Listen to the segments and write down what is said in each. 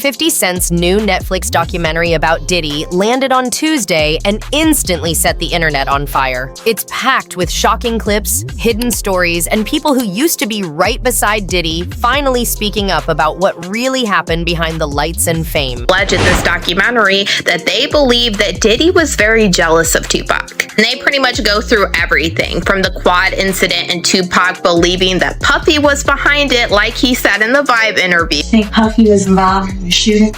50 Cent's new Netflix documentary about Diddy landed on Tuesday and instantly set the internet on fire. It's packed with shocking clips, hidden stories, and people who used to be right beside Diddy finally speaking up about what really happened behind the lights and fame. Alleged in this documentary that they believe that Diddy was very jealous of Tupac. And they pretty much go through everything from the quad incident and Tupac believing that Puffy was behind it, like he said in the Vibe interview. You think Puffy was involved in the shooting?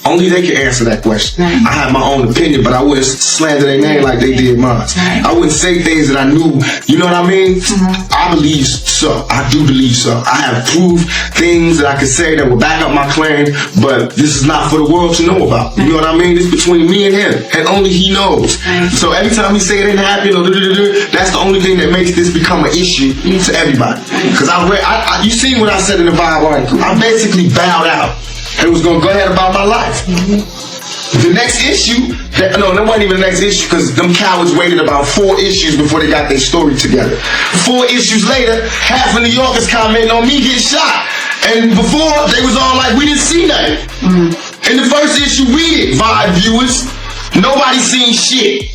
Only they can answer that question. Right. I have my own opinion, but I wouldn't slander their name like they did mine. Right. I wouldn't say things that I knew. You know what I mean? I believe so. I do believe so. I have proved things that I could say that will back up my claim, but this is not for the world to know about. You know what I mean? It's between me and him, and only he knows. So every time he say it ain't happening, or that's the only thing that makes this become an issue to everybody. Because you seen what I said in the Vibe article. I basically bowed out. It was gonna go ahead about my life. The next issue, that wasn't even the next issue because them cowards waited about 4 issues before they got their story together. 4 issues later, half of New Yorkers commenting on me getting shot. And before, they was all like, we didn't see nothing. In the first issue, we did, Vibe viewers. Nobody seen shit.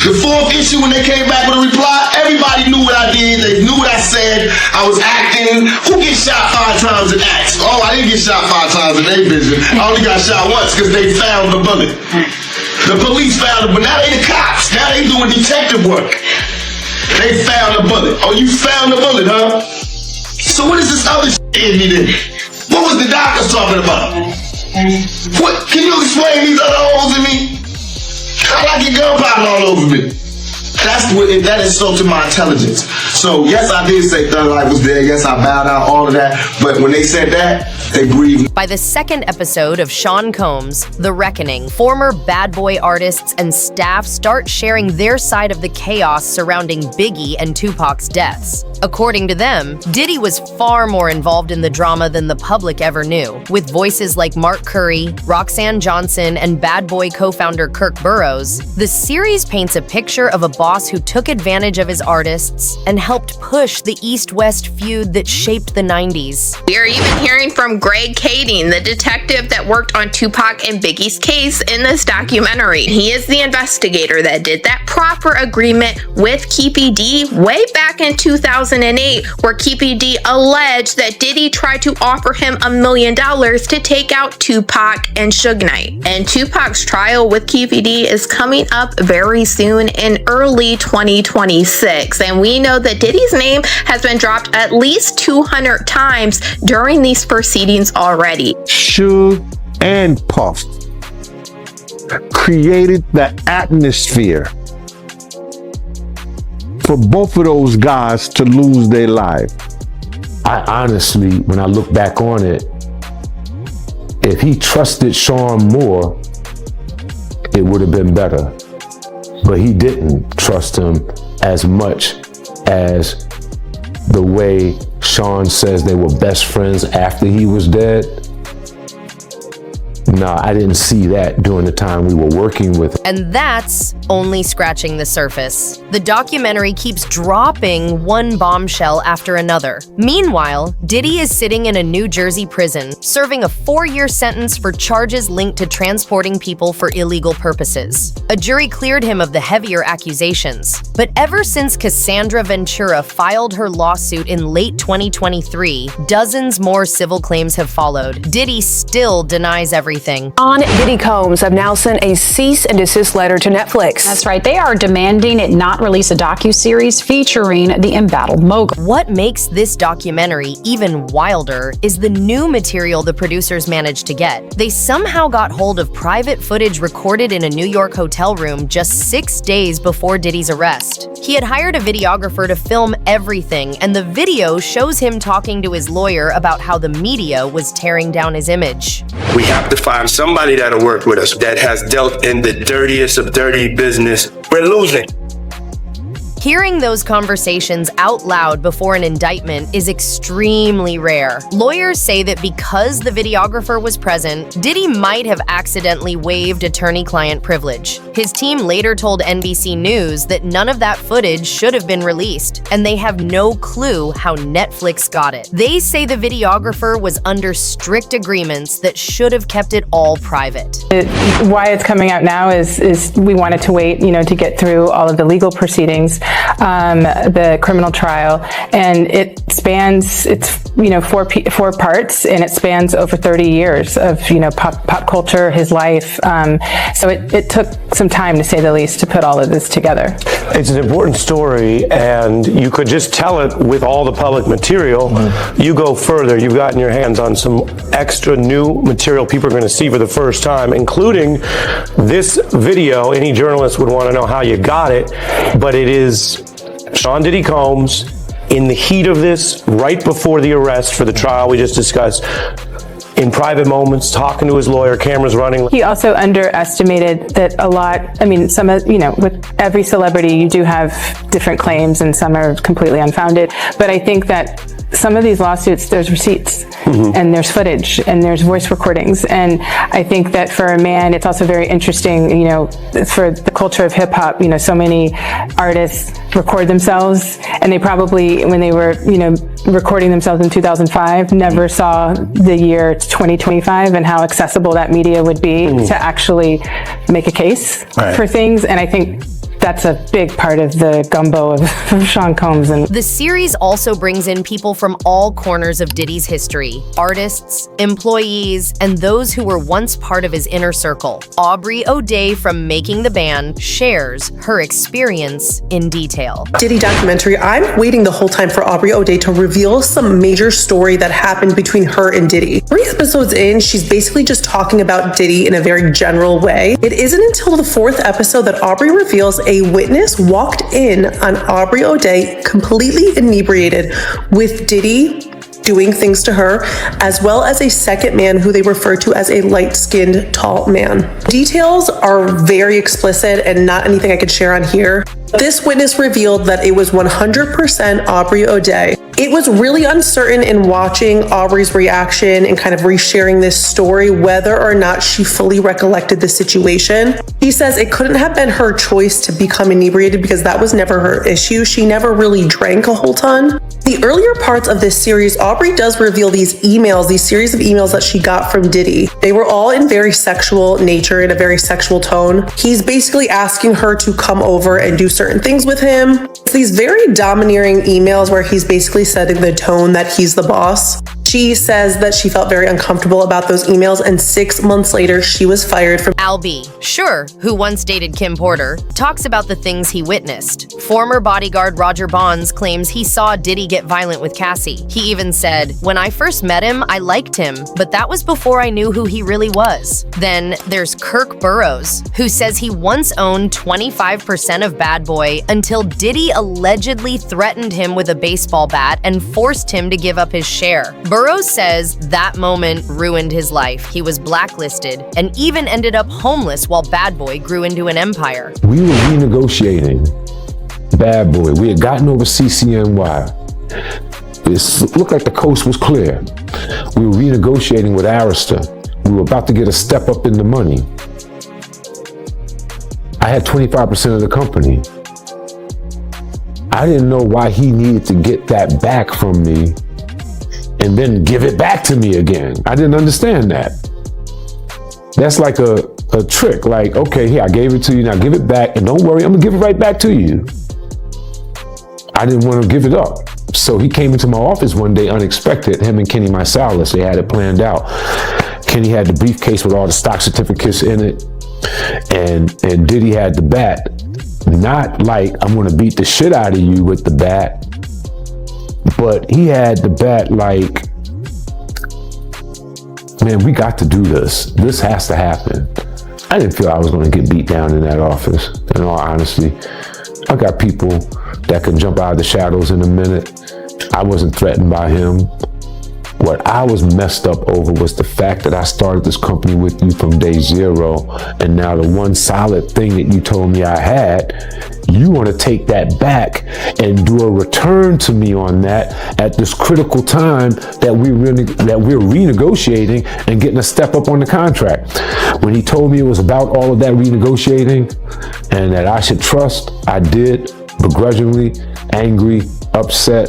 The 4th issue, when they came back with a reply, everybody knew what I did. They knew what I said. I was acting. Who gets shot 5 times in acts? Oh, I didn't get shot 5 times in their vision. I only got shot once because they found the bullet. The police found it, but now they the cops. Now they doing detective work. They found the bullet. Oh, you found the bullet, huh? So what is this other shit in me then? What was the doctors talking about? What? Can you explain these other holes in me? I like your gunpowder all over me. That insulted my intelligence. So yes, I did say Thug Life was there. Yes, I bowed out, all of that. But when they said that, they breathed. By the 2nd episode of Sean Combs' The Reckoning, former bad boy artists and staff start sharing their side of the chaos surrounding Biggie and Tupac's deaths. According to them, Diddy was far more involved in the drama than the public ever knew. With voices like Mark Curry, Roxanne Johnson, and Bad Boy co-founder Kirk Burroughs, the series paints a picture of a boss who took advantage of his artists and helped push the East-West feud that shaped the 90s. We are even hearing from Greg Kading, the detective that worked on Tupac and Biggie's case in this documentary. He is the investigator that did that proper agreement with Keefe D way back in 2008, where Keefe D alleged that Diddy tried to offer him $1 million to take out Tupac and Suge Knight. And Tupac's trial with Keefe D is coming up very soon in early 2026, and we know that Diddy's name has been dropped at least 200 times during these proceedings already. Suge and Puff created the atmosphere for both of those guys to lose their lives. I honestly, when I look back on it, if he trusted Sean more, it would have been better. But he didn't trust him as much as the way Sean says they were best friends after he was dead. No, I didn't see that during the time we were working with him. And that's only scratching the surface. The documentary keeps dropping one bombshell after another. Meanwhile, Diddy is sitting in a New Jersey prison, serving a 4-year sentence for charges linked to transporting people for illegal purposes. A jury cleared him of the heavier accusations. But ever since Cassandra Ventura filed her lawsuit in late 2023, dozens more civil claims have followed. Diddy still denies everything. On Diddy Combs have now sent a cease and desist letter to Netflix. That's right. They are demanding it not release a docuseries featuring the embattled mogul. What makes this documentary even wilder is the new material the producers managed to get. They somehow got hold of private footage recorded in a New York hotel room just 6 days before Diddy's arrest. He had hired a videographer to film everything, and the video shows him talking to his lawyer about how the media was tearing down his image. We have to find somebody that'll work with us that has dealt in the dirtiest of dirty business. We're losing. Hearing those conversations out loud before an indictment is extremely rare. Lawyers say that because the videographer was present, Diddy might have accidentally waived attorney-client privilege. His team later told NBC News that none of that footage should have been released, and they have no clue how Netflix got it. They say the videographer was under strict agreements that should have kept it all private. Why it's coming out now is we wanted to wait, to get through all of the legal proceedings, the criminal trial, and it spans, four parts, and it spans over 30 years of, pop culture, his life. So it took some time, to say the least, to put all of this together. It's an important story, and you could just tell it with all the public material. You go further, you've gotten your hands on some extra new material people are going to see for the first time, including this video. Any journalist would want to know how you got it, but it is Sean Diddy Combs in the heat of this, right before the arrest for the trial we just discussed, in private moments, talking to his lawyer, cameras running. He also underestimated that a lot, some of, with every celebrity, you do have different claims and some are completely unfounded. But I think that some of these lawsuits, there's receipts and there's footage and there's voice recordings. And I think that for a man, it's also very interesting, for the culture of hip hop, so many artists record themselves, and they probably, when they were, recording themselves in 2005, never saw the year 2025 and how accessible that media would be to actually make a case for things. And I think that's a big part of the gumbo of Sean Combs. And the series also brings in people from all corners of Diddy's history: artists, employees, and those who were once part of his inner circle. Aubrey O'Day from Making the Band shares her experience in detail. Diddy documentary, I'm waiting the whole time for Aubrey O'Day to reveal some major story that happened between her and Diddy. 3 episodes in, she's basically just talking about Diddy in a very general way. It isn't until the 4th episode that Aubrey reveals a witness walked in on Aubrey O'Day completely inebriated with Diddy doing things to her, as well as a second man who they refer to as a light-skinned, tall man. Details are very explicit and not anything I could share on here. This witness revealed that it was 100% Aubrey O'Day. It was really uncertain in watching Aubrey's reaction and kind of resharing this story whether or not she fully recollected the situation. He says it couldn't have been her choice to become inebriated because that was never her issue. She never really drank a whole ton. The earlier parts of this series, Aubrey does reveal these series of emails that she got from Diddy. They were all in very sexual nature, in a very sexual tone. He's basically asking her to come over and do certain things with him. It's these very domineering emails where he's basically setting the tone that he's the boss. She says that she felt very uncomfortable about those emails, and 6 months later, she was fired from. Albie, sure, who once dated Kim Porter, talks about the things he witnessed. Former bodyguard Roger Bonds claims he saw Diddy get violent with Cassie. He even said, "When I first met him, I liked him, but that was before I knew who he really was." Then there's Kirk Burrows, who says he once owned 25% of Bad Boy until Diddy allegedly threatened him with a baseball bat and forced him to give up his share. Burrows says that moment ruined his life. He was blacklisted and even ended up homeless while Bad Boy grew into an empire. We were renegotiating Bad Boy. We had gotten over CCNY. It looked like the coast was clear. We were renegotiating with Arista. We were about to get a step up in the money. I had 25% of the company. I didn't know why he needed to get that back from me and then give it back to me again. I didn't understand that. That's like a trick. Like, okay, here, I gave it to you, now give it back, and don't worry, I'm gonna give it right back to you. I didn't want to give it up. So he came into my office one day unexpected, him and Kenny Marsalis, they had it planned out. Kenny had the briefcase with all the stock certificates in it, and Diddy had the bat. Not like, I'm gonna beat the shit out of you with the bat, but he had the bat like, man, we got to do this. This has to happen. I didn't feel I was gonna get beat down in that office, in all honesty. I got people that can jump out of the shadows in a minute. I wasn't threatened by him. What I was messed up over was the fact that I started this company with you from day zero, and now the one solid thing that you told me I had, you want to take that back and do a return to me on that at this critical time that we're renegotiating and getting a step up on the contract. When he told me it was about all of that renegotiating and that I should trust, I did, begrudgingly, angry, upset.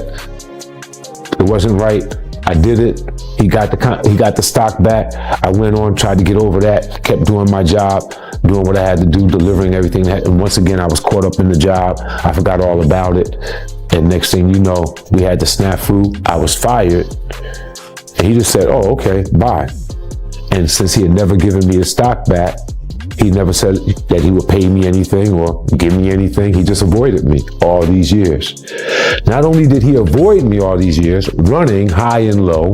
It wasn't right. I did it. He got the stock back. I went on, tried to get over that, kept doing my job, doing what I had to do, delivering everything. And once again, I was caught up in the job. I forgot all about it. And next thing you know, we had the snafu. I was fired. And he just said, oh, okay, bye. And since he had never given me the stock back, he never said that he would pay me anything or give me anything. He just avoided me all these years. Not only did he avoid me all these years, running high and low,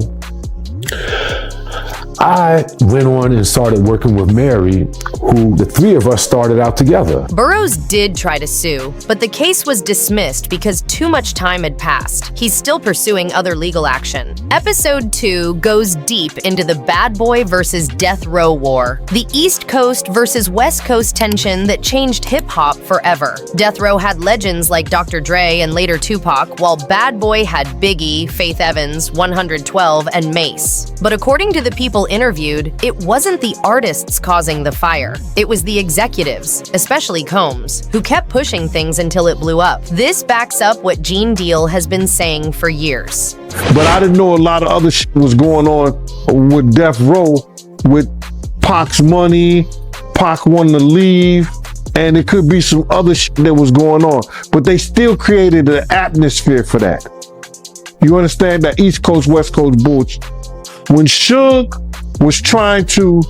I went on and started working with Mary, who the three of us started out together. Burroughs did try to sue, but the case was dismissed because too much time had passed. He's still pursuing other legal action. Episode 2 goes deep into the Bad Boy versus Death Row war, the East Coast versus West Coast tension that changed hip-hop forever. Death Row had legends like Dr. Dre and later Tupac, while Bad Boy had Biggie, Faith Evans, 112, and Mace. But according to the people interviewed, it wasn't the artists causing the fire. It was the executives, especially Combs, who kept pushing things until it blew up. This backs up what Gene Deal has been saying for years. But I didn't know a lot of other shit was going on with Death Row, with Pac's money. Pac wanted to leave, and it could be some other shit that was going on. But they still created an atmosphere for that. You understand that East Coast, West Coast bullshit. When Suge was trying to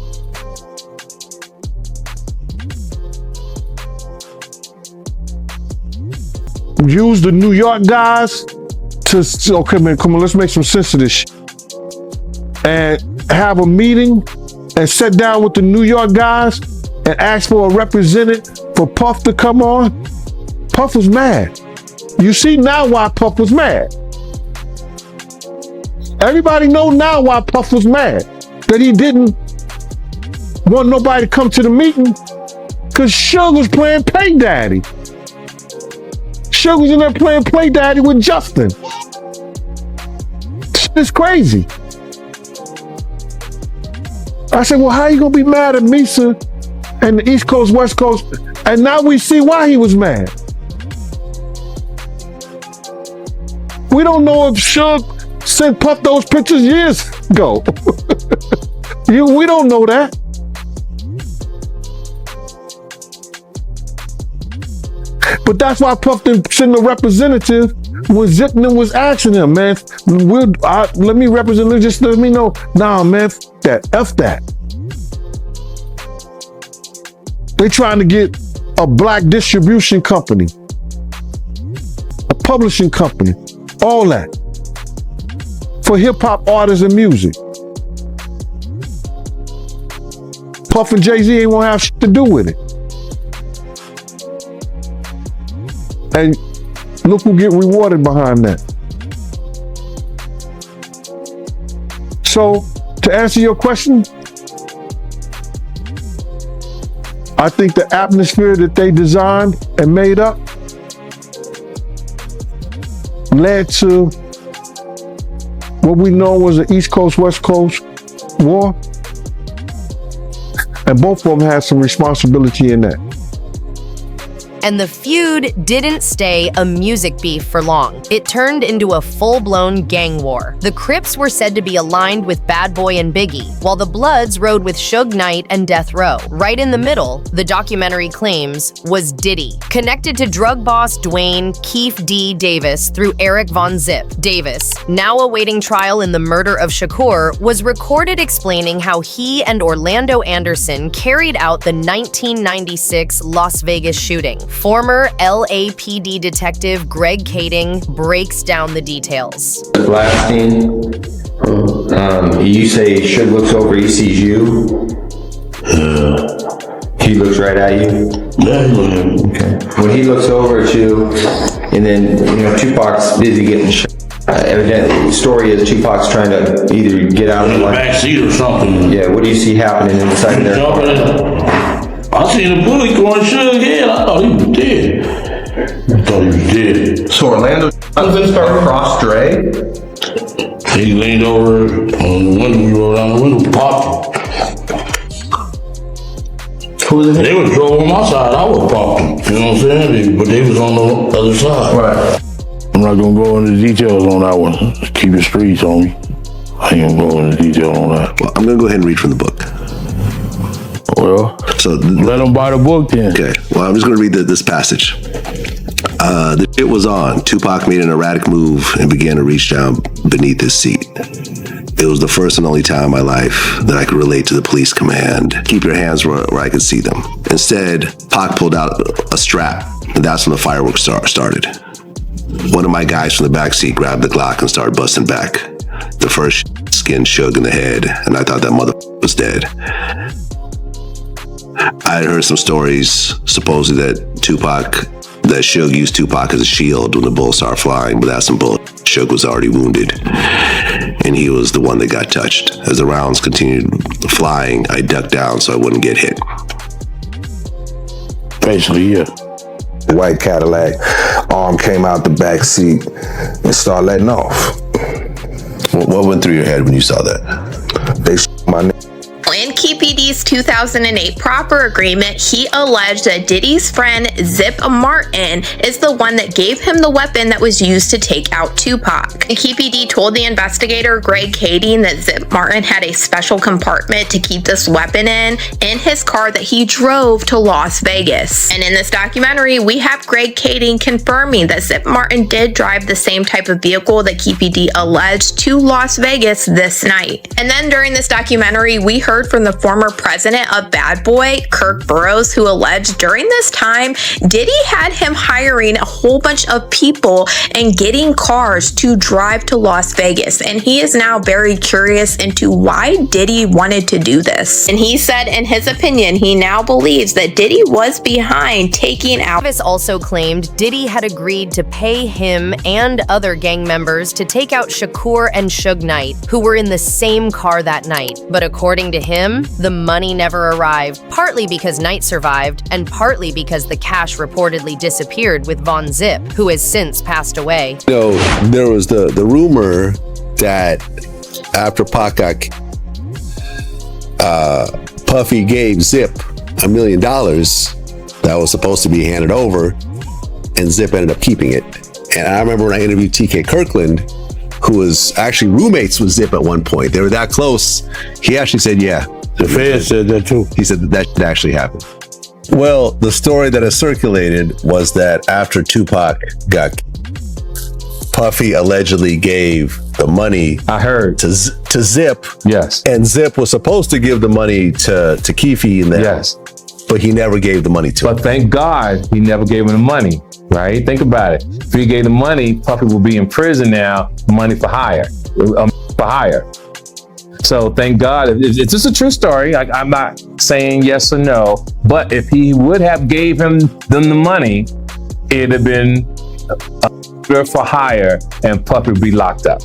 use the New York guys to, okay man, come on, let's make some sense of this shit. And have a meeting and sit down with the New York guys and ask for a representative for Puff to come on. Puff was mad. You see now why Puff was mad. Everybody know now why Puff was mad. That he didn't want nobody to come to the meeting because Suge was playing Pay Daddy. Suge was in there playing Play Daddy with Justin. It's crazy. I said, well, how you gonna be mad at Misa and the East Coast, West Coast? And now we see why he was mad. We don't know if Suge sent Puff those pictures years ago. We don't know that. But that's why Puff didn't send a representative when Zipman was asking him, man, let me represent, just let me know. Nah, man, F that. They trying to get a black distribution company, a publishing company, all that. For hip-hop artists and music. Puff and Jay-Z ain't gonna have shit to do with it. And look who get rewarded behind that. So, to answer your question, I think the atmosphere that they designed and made up led to what we know was an East Coast, West Coast war. And both of them had some responsibility in that. And the feud didn't stay a music beef for long. It turned into a full-blown gang war. The Crips were said to be aligned with Bad Boy and Biggie, while the Bloods rode with Suge Knight and Death Row. Right in the middle, the documentary claims, was Diddy, connected to drug boss Dwayne Keefe D. Davis through Eric Von Zip. Davis, now awaiting trial in the murder of Shakur, was recorded explaining how he and Orlando Anderson carried out the 1996 Las Vegas shooting. Former LAPD detective Greg Kading breaks down the details. Blasting, you say Suge looks over, he sees you. He looks right at you. Okay. When he looks over at you, and then Tupac's busy getting shot. Evidently, the story is Tupac's trying to either get out in the back seat or something. Yeah, what do you see happening inside there? I seen a bullet going Suge's head. I thought he was dead. So Orlando Johnson started across Dre? He leaned over on the window, we rolled down the window, popped him. Who was it? They was drove on my side, I was popped him. You know what I'm saying? But they was on the other side. Right. I'm not gonna go into details on that one. Keep the streets on me. I ain't gonna go into detail on that. Well, I'm gonna go ahead and read from the book. Well, so let them buy the book then. Okay. Well, I'm just gonna read this passage. The shit was on. Tupac made an erratic move and began to reach down beneath his seat. It was the first and only time in my life that I could relate to the police command. Keep your hands where I could see them. Instead, Pac pulled out a strap, and that's when the fireworks started. One of my guys from the backseat grabbed the Glock and started busting back. The first skin shook in the head, and I thought that motherfucker was dead. I had heard some stories, supposedly that Suge used Tupac as a shield when the bullets started flying, but that's some bullshit. Suge was already wounded, and he was the one that got touched. As the rounds continued flying, I ducked down so I wouldn't get hit. Basically, yeah. The white Cadillac arm came out the back seat and started letting off. What went through your head when you saw that? They my name. In KPD's 2008 proper agreement, he alleged that Diddy's friend Zip Martin is the one that gave him the weapon that was used to take out Tupac. And KPD told the investigator Greg Kading that Zip Martin had a special compartment to keep this weapon in his car that he drove to Las Vegas. And in this documentary, we have Greg Kading confirming that Zip Martin did drive the same type of vehicle that KPD alleged to Las Vegas this night. And then during this documentary, we heard from the former president of Bad Boy, Kirk Burroughs, who alleged during this time, Diddy had him hiring a whole bunch of people and getting cars to drive to Las Vegas. And he is now very curious into why Diddy wanted to do this. And he said, in his opinion, he now believes that Diddy was behind taking out. Travis also claimed Diddy had agreed to pay him and other gang members to take out Shakur and Suge Knight, who were in the same car that night. But according to him, the money never arrived, partly because Knight survived, and partly because the cash reportedly disappeared with Von Zip, who has since passed away. You know, there was the rumor that after Pac got Puffy gave Zip $1 million that was supposed to be handed over, and Zip ended up keeping it. And I remember when I interviewed TK Kirkland, who was actually roommates with Zip at one point. They were that close. He actually said, yeah. The Fed said that too. He said that actually happened. Well, the story that has circulated was that after Tupac got, Puffy allegedly gave the money. I heard to Zip. Yes. And Zip was supposed to give the money to Keefe and them. Yes. But he never gave the money to him. But thank God he never gave him the money. Right? Think about it. If he gave the money, Puffy will be in prison now. Money for hire. So thank God. It's just a true story. I'm not saying yes or no, but if he would have gave them the money, it'd have been for hire, and Puffy would be locked up.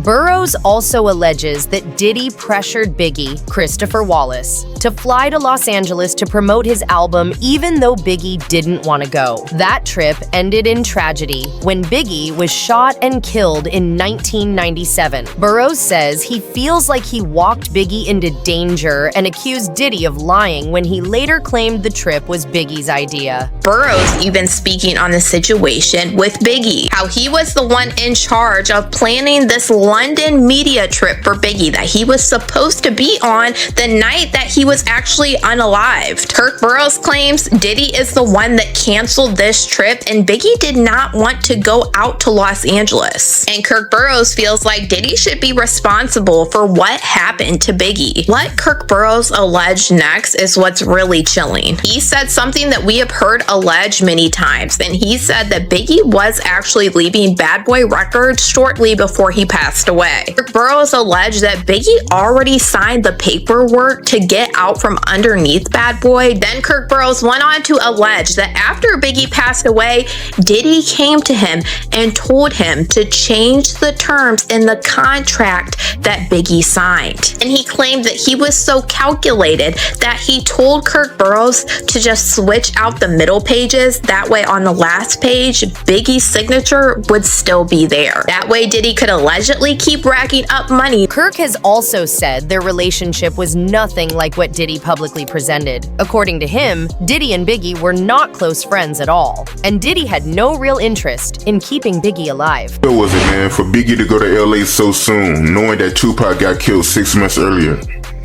Burroughs also alleges that Diddy pressured Biggie, Christopher Wallace, to fly to Los Angeles to promote his album even though Biggie didn't want to go. That trip ended in tragedy when Biggie was shot and killed in 1997. Burroughs says he feels like he walked Biggie into danger and accused Diddy of lying when he later claimed the trip was Biggie's idea. Burroughs even speaking on the situation with Biggie, how he was the one in charge of planning this London media trip for Biggie that he was supposed to be on the night that he was actually unalived. Kirk Burroughs claims Diddy is the one that canceled this trip and Biggie did not want to go out to Los Angeles. And Kirk Burroughs feels like Diddy should be responsible for what happened to Biggie. What Kirk Burroughs alleged next is what's really chilling. He said something that we have heard alleged many times, and he said that Biggie was actually leaving Bad Boy Records returned shortly before he passed away. Kirk Burroughs alleged that Biggie already signed the paperwork to get out from underneath Bad Boy. Then Kirk Burroughs went on to allege that after Biggie passed away, Diddy came to him and told him to change the terms in the contract that Biggie signed. And he claimed that he was so calculated that he told Kirk Burroughs to just switch out the middle pages. That way on the last page, Biggie's signature would still be there. That way Diddy could allegedly keep racking up money. Kirk has also said their relationship was nothing like what Diddy publicly presented. According to him, Diddy and Biggie were not close friends at all, and Diddy had no real interest in keeping Biggie alive. What was it, man, for Biggie to go to LA so soon, knowing that Tupac got killed 6 months earlier?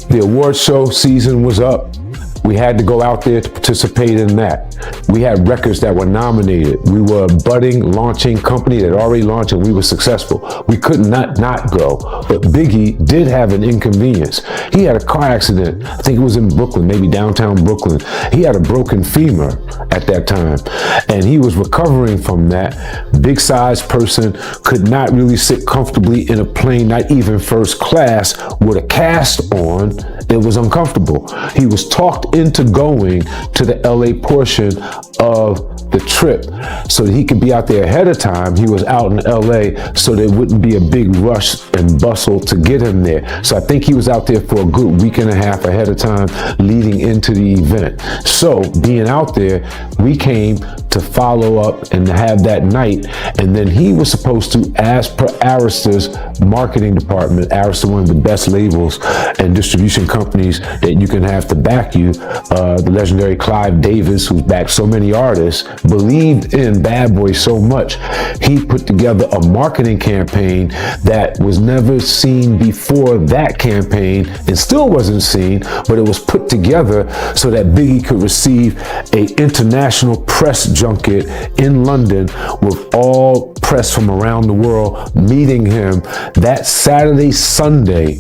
The award show season was up. We had to go out there to participate in that. We had records that were nominated. We were a budding, launching company that already launched, and we were successful. We could not go. But Biggie did have an inconvenience. He had a car accident. I think it was in Brooklyn, maybe downtown Brooklyn. He had a broken femur at that time, and he was recovering from that. Big-sized person, could not really sit comfortably in a plane, not even first class, with a cast on. It was uncomfortable. He was talked into going to the LA portion of the trip so that he could be out there ahead of time. He was out in LA so there wouldn't be a big rush and bustle to get him there. So I think he was out there for a good week and a half ahead of time leading into the event. So being out there, we came to follow up and to have that night. And then he was supposed to, as per Arist's marketing department, Arista, one of the best labels and distribution companies that you can have to back you, the legendary Clive Davis, who's backed so many artists, believed in Bad Boy so much, he put together a marketing campaign that was never seen before that campaign, and still wasn't seen, but it was put together so that Biggie could receive an international press junket in London with all press from around the world meeting him that Saturday, Sunday,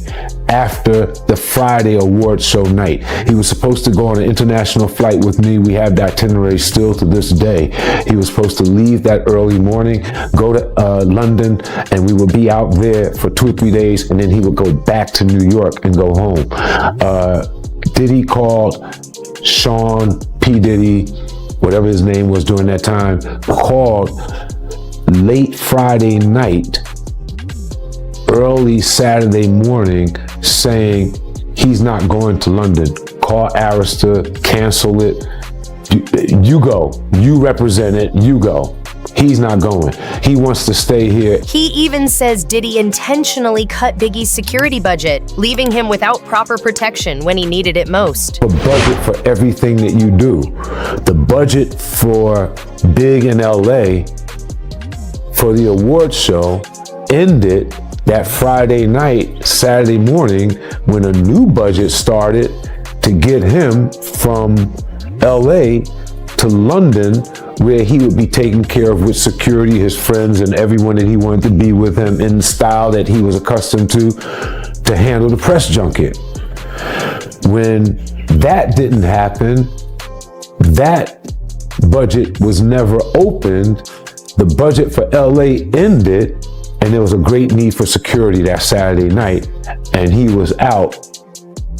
after the Friday award show night. He was supposed to go on an international flight with me. We have the itinerary still to this day. He was supposed to leave that early morning, go to London, and we would be out there for 2 or 3 days, and then he would go back to New York and go home. Diddy called Sean P. Diddy, whatever his name was during that time, called late Friday night, early Saturday morning, saying he's not going to London. Call Arista, cancel it. You go. You represent it. You go. He's not going. He wants to stay here. He even says Diddy intentionally cut Biggie's security budget, leaving him without proper protection when he needed it most. A budget for everything that you do. The budget for Big in LA for the award show ended that Friday night, Saturday morning, when a new budget started to get him from LA to London, where he would be taken care of with security, his friends, and everyone that he wanted to be with him in the style that he was accustomed to handle the press junket. When that didn't happen, that budget was never opened. The budget for LA ended, and there was a great need for security that Saturday night, and he was out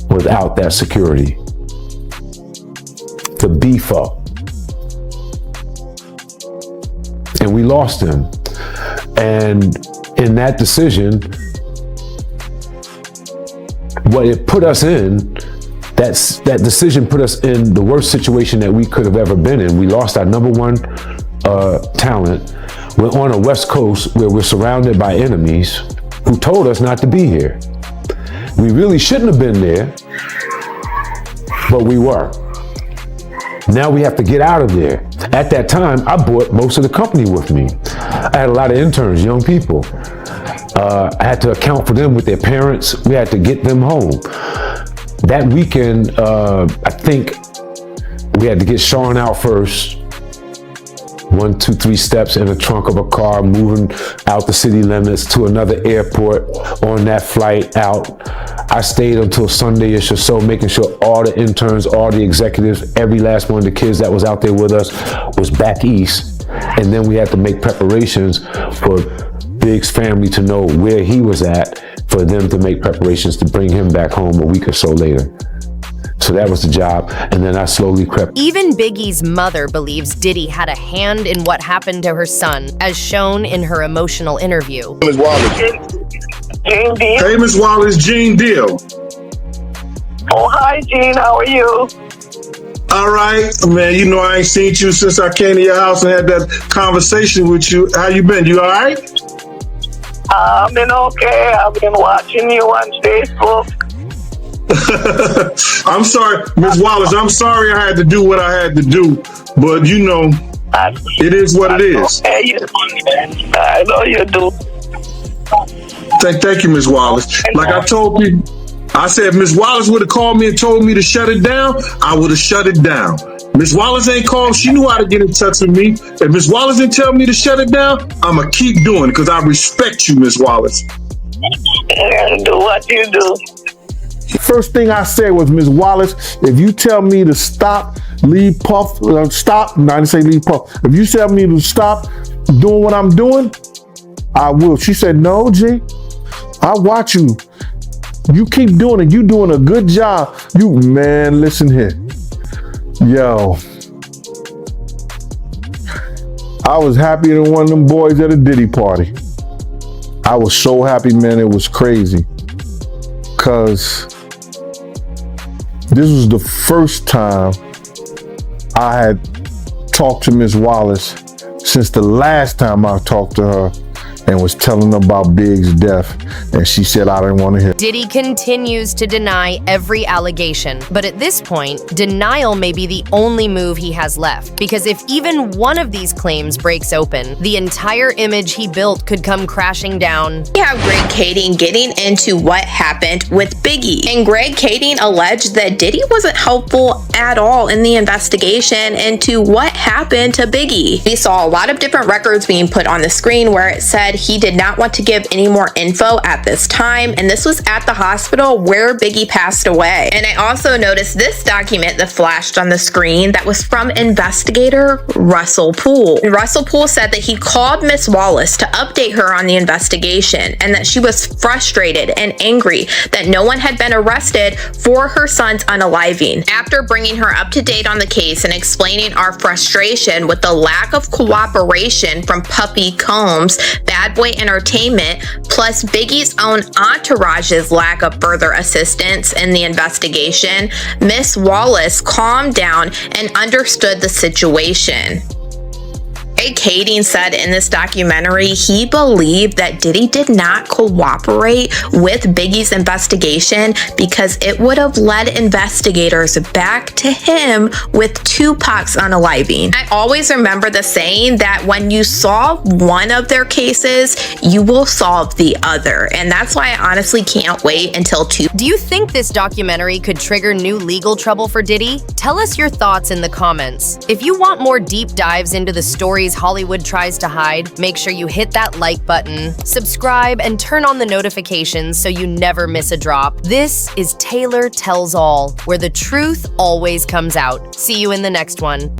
without that security to beef up. And we lost him. And in that decision, what it put us in, that decision put us in the worst situation that we could have ever been in. We lost our number one talent. We're on a West Coast where we're surrounded by enemies who told us not to be here. We really shouldn't have been there, but we were. Now we have to get out of there. At that time, I brought most of the company with me. I had a lot of interns, young people. I had to account for them with their parents. We had to get them home. That weekend, I think we had to get Sean out first. 1, 2, 3 steps in the trunk of a car, moving out the city limits to another airport on that flight out. I stayed until Sunday-ish or so, making sure all the interns, all the executives, every last one of the kids that was out there with us was back east. And then we had to make preparations for Big's family to know where he was at for them to make preparations to bring him back home a week or so later. So that was the job, and then I slowly crept. Even Biggie's mother believes Diddy had a hand in what happened to her son, as shown in her emotional interview. Ms. Wallace. Gene Deal. Hey, Ms. Wallace, Gene Deal. Oh, hi, Gene. How are you? All right, man. You know I ain't seen you since I came to your house and had that conversation with you. How you been? You all right? I've been okay. I've been watching you on Facebook. I'm sorry, Ms. Wallace. I'm sorry I had to do what I had to do, but you know, it is what it is. I know you do. Thank you, Ms. Wallace. Like I told people, I said if Ms. Wallace would have called me and told me to shut it down, I would have shut it down. Ms. Wallace ain't called. She knew how to get in touch with me. If Ms. Wallace didn't tell me to shut it down, I'm going to keep doing it because I respect you, Ms. Wallace. Do what you do. First thing I said was, Ms. Wallace, if you tell me to stop, leave Puff, stop, no, I didn't say leave Puff. If you tell me to stop doing what I'm doing, I will. She said, no, G, I watch you. You keep doing it. You doing a good job. You, man, listen here. Yo. I was happier than one of them boys at a Diddy party. I was so happy, man, it was crazy. Cause this was the first time I had talked to Miss Wallace since the last time I talked to her and was telling her about Big's death, and she said I didn't want to hear. Diddy continues to deny every allegation, but at this point, denial may be the only move he has left, because if even one of these claims breaks open, the entire image he built could come crashing down. We have Greg Kading getting into what happened with Biggie, and Greg Kading alleged that Diddy wasn't helpful at all in the investigation into what happened to Biggie. We saw a lot of different records being put on the screen where it said he did not want to give any more info at this time, and this was at the hospital where Biggie passed away. And I also noticed this document that flashed on the screen that was from investigator Russell Poole. And Russell Poole said that he called Miss Wallace to update her on the investigation and that she was frustrated and angry that no one had been arrested for her son's unaliving. After bringing her up to date on the case and explaining our frustration with the lack of cooperation from Puffy Combs, Bad Boy Entertainment, plus Biggie's own entourage's lack of further assistance in the investigation, Miss Wallace calmed down and understood the situation. Greg Kading said in this documentary he believed that Diddy did not cooperate with Biggie's investigation because it would have led investigators back to him with Tupac's unaliving. I always remember the saying that when you solve one of their cases, you will solve the other. And that's why I honestly can't wait until Do you think this documentary could trigger new legal trouble for Diddy? Tell us your thoughts in the comments. If you want more deep dives into the stories Hollywood tries to hide, make sure you hit that like button, subscribe, and turn on the notifications so you never miss a drop. This is Taylor Tells All, where the truth always comes out. See you in the next one.